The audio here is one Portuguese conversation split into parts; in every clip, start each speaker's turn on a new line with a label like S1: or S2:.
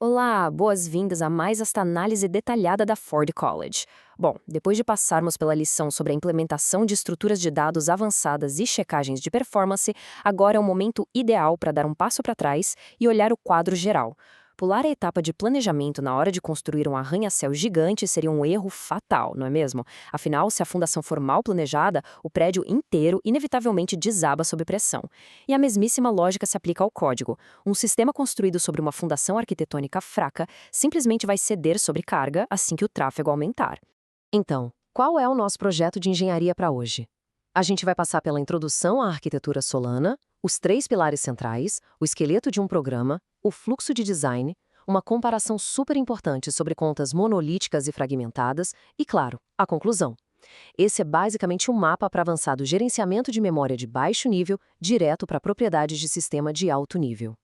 S1: Olá, boas-vindas a mais esta análise detalhada da Ford College. Bom, depois de passarmos pela lição sobre a implementação de estruturas de dados avançadas e checagens de performance, agora é o momento ideal para dar um passo para trás e olhar o quadro geral. Pular a etapa de planejamento na hora de construir um arranha-céu gigante seria um erro fatal, não é mesmo? Afinal, se a fundação for mal planejada, o prédio inteiro inevitavelmente desaba sob pressão. E a mesmíssima lógica se aplica ao código. Um sistema construído sobre uma fundação arquitetônica fraca simplesmente vai ceder sobre carga assim que o tráfego aumentar. Então, qual é o nosso projeto de engenharia para hoje? A gente vai passar pela introdução à arquitetura Solana, os três pilares centrais, o esqueleto de um programa, o fluxo de design, uma comparação super importante sobre contas monolíticas e fragmentadas e, claro, a conclusão. Esse é basicamente um mapa para avançar do gerenciamento de memória de baixo nível direto para propriedades de sistema de alto nível.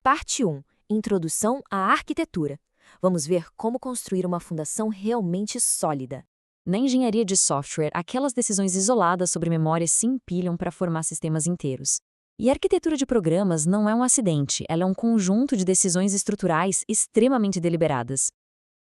S2: Parte 1. Introdução à arquitetura. Vamos ver como construir uma fundação realmente sólida.
S3: Na engenharia de software, aquelas decisões isoladas sobre memória se empilham para formar sistemas inteiros. E a arquitetura de programas não é um acidente, ela é um conjunto de decisões estruturais extremamente deliberadas.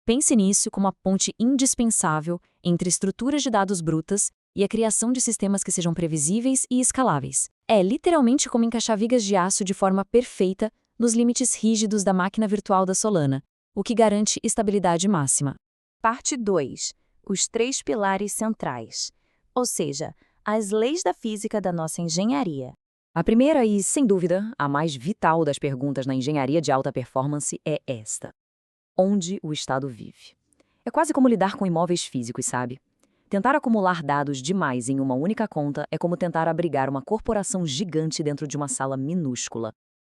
S3: Pense nisso como a ponte indispensável entre estruturas de dados brutas e a criação de sistemas que sejam previsíveis e escaláveis. É literalmente como encaixar vigas de aço de forma perfeita nos limites rígidos da máquina virtual da Solana, o que garante estabilidade máxima.
S2: Parte 2. Os três pilares centrais, ou seja, as leis da física da nossa engenharia.
S3: A primeira e, sem dúvida, a mais vital das perguntas na engenharia de alta performance é esta: onde o Estado vive? É quase como lidar com imóveis físicos, sabe? Tentar acumular dados demais em uma única conta é como tentar abrigar uma corporação gigante dentro de uma sala minúscula.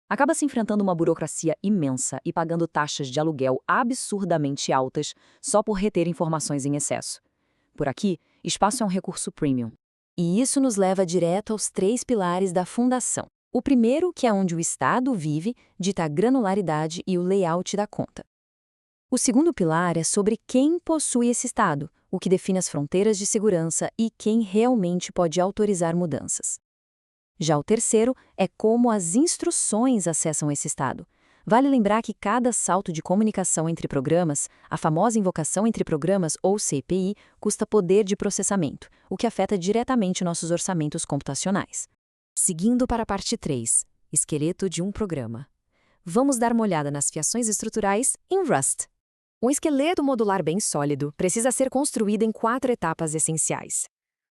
S3: Acaba se enfrentando uma burocracia imensa e pagando taxas de aluguel absurdamente altas só por reter informações em excesso. Por aqui, espaço é um recurso premium.
S2: E isso nos leva direto aos três pilares da fundação. O primeiro, que é onde o Estado vive, dita a granularidade e o layout da conta. O segundo pilar é sobre quem possui esse Estado, o que define as fronteiras de segurança e quem realmente pode autorizar mudanças. Já o terceiro é como as instruções acessam esse estado. Vale lembrar que cada salto de comunicação entre programas, a famosa invocação entre programas ou CPI, custa poder de processamento, o que afeta diretamente nossos orçamentos computacionais. Seguindo para a parte 3, esqueleto de um programa. Vamos dar uma olhada nas fiações estruturais em Rust. Um esqueleto modular bem sólido precisa ser construído em 4 etapas essenciais.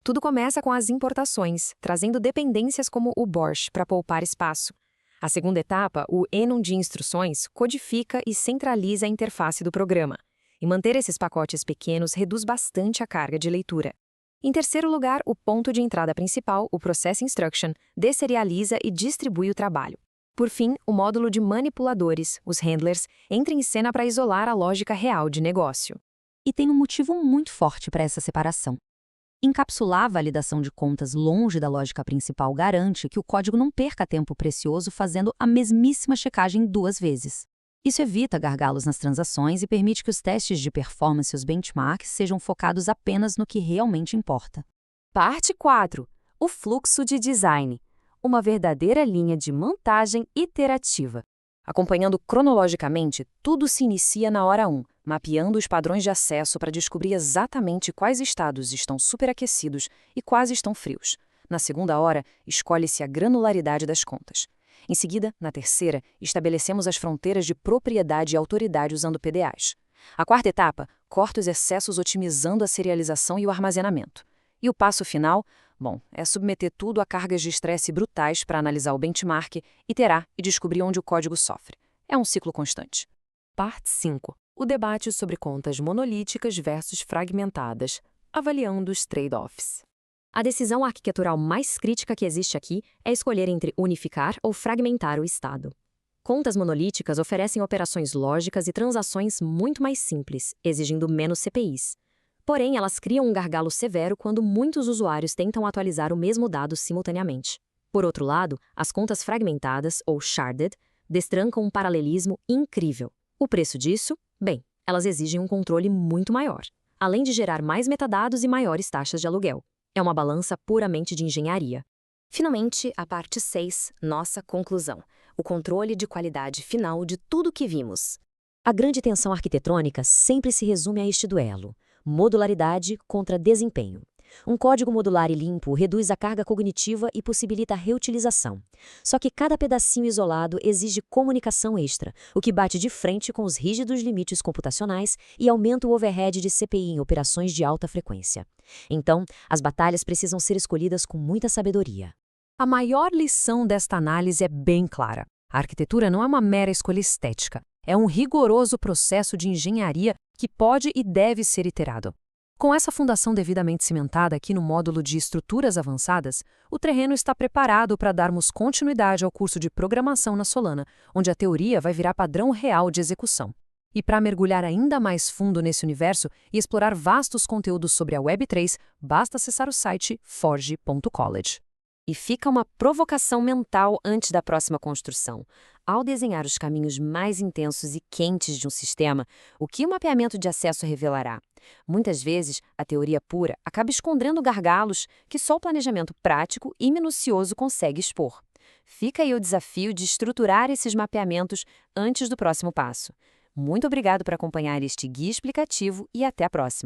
S2: Tudo começa com as importações, trazendo dependências como o BORSH para poupar espaço. A segunda etapa, o enum de instruções, codifica e centraliza a interface do programa. E manter esses pacotes pequenos reduz bastante a carga de leitura. Em terceiro lugar, o ponto de entrada principal, o Process Instruction, desserializa e distribui o trabalho. Por fim, o módulo de manipuladores, os handlers, entra em cena para isolar a lógica real de negócio.
S3: E tem um motivo muito forte para essa separação. Encapsular a validação de contas longe da lógica principal garante que o código não perca tempo precioso fazendo a mesmíssima checagem 2 vezes. Isso evita gargalos nas transações e permite que os testes de performance e os benchmarks sejam focados apenas no que realmente importa.
S2: Parte 4. O fluxo de design. Uma verdadeira linha de montagem iterativa. Acompanhando cronologicamente, tudo se inicia na hora 1, mapeando os padrões de acesso para descobrir exatamente quais estados estão superaquecidos e quais estão frios. Na segunda hora, escolhe-se a granularidade das contas. Em seguida, na terceira, estabelecemos as fronteiras de propriedade e autoridade usando PDAs. A quarta etapa, corta os excessos otimizando a serialização e o armazenamento. E o passo final, é submeter tudo a cargas de estresse brutais para analisar o benchmark, iterar e descobrir onde o código sofre. É um ciclo constante. Parte 5. O debate sobre contas monolíticas versus fragmentadas, avaliando os trade-offs. A decisão arquitetural mais crítica que existe aqui é escolher entre unificar ou fragmentar o estado. Contas monolíticas oferecem operações lógicas e transações muito mais simples, exigindo menos CPIs. Porém, elas criam um gargalo severo quando muitos usuários tentam atualizar o mesmo dado simultaneamente. Por outro lado, as contas fragmentadas, ou sharded, destrancam um paralelismo incrível. O preço disso? Elas exigem um controle muito maior, além de gerar mais metadados e maiores taxas de aluguel. É uma balança puramente de engenharia. Finalmente, a parte 6, nossa conclusão. O controle de qualidade final de tudo que vimos. A grande tensão arquitetônica sempre se resume a este duelo: modularidade contra desempenho. Um código modular e limpo reduz a carga cognitiva e possibilita a reutilização. Só que cada pedacinho isolado exige comunicação extra, o que bate de frente com os rígidos limites computacionais e aumenta o overhead de CPI em operações de alta frequência. Então, as batalhas precisam ser escolhidas com muita sabedoria.
S3: A maior lição desta análise é bem clara. A arquitetura não é uma mera escolha estética, é um rigoroso processo de engenharia que pode e deve ser iterado. Com essa fundação devidamente cimentada aqui no módulo de estruturas avançadas, o terreno está preparado para darmos continuidade ao curso de programação na Solana, onde a teoria vai virar padrão real de execução. E para mergulhar ainda mais fundo nesse universo e explorar vastos conteúdos sobre a Web3, basta acessar o site forge.college.
S2: E fica uma provocação mental antes da próxima construção. Ao desenhar os caminhos mais intensos e quentes de um sistema, o que o mapeamento de acesso revelará? Muitas vezes, a teoria pura acaba escondendo gargalos que só o planejamento prático e minucioso consegue expor. Fica aí o desafio de estruturar esses mapeamentos antes do próximo passo. Muito obrigado por acompanhar este guia explicativo e até a próxima.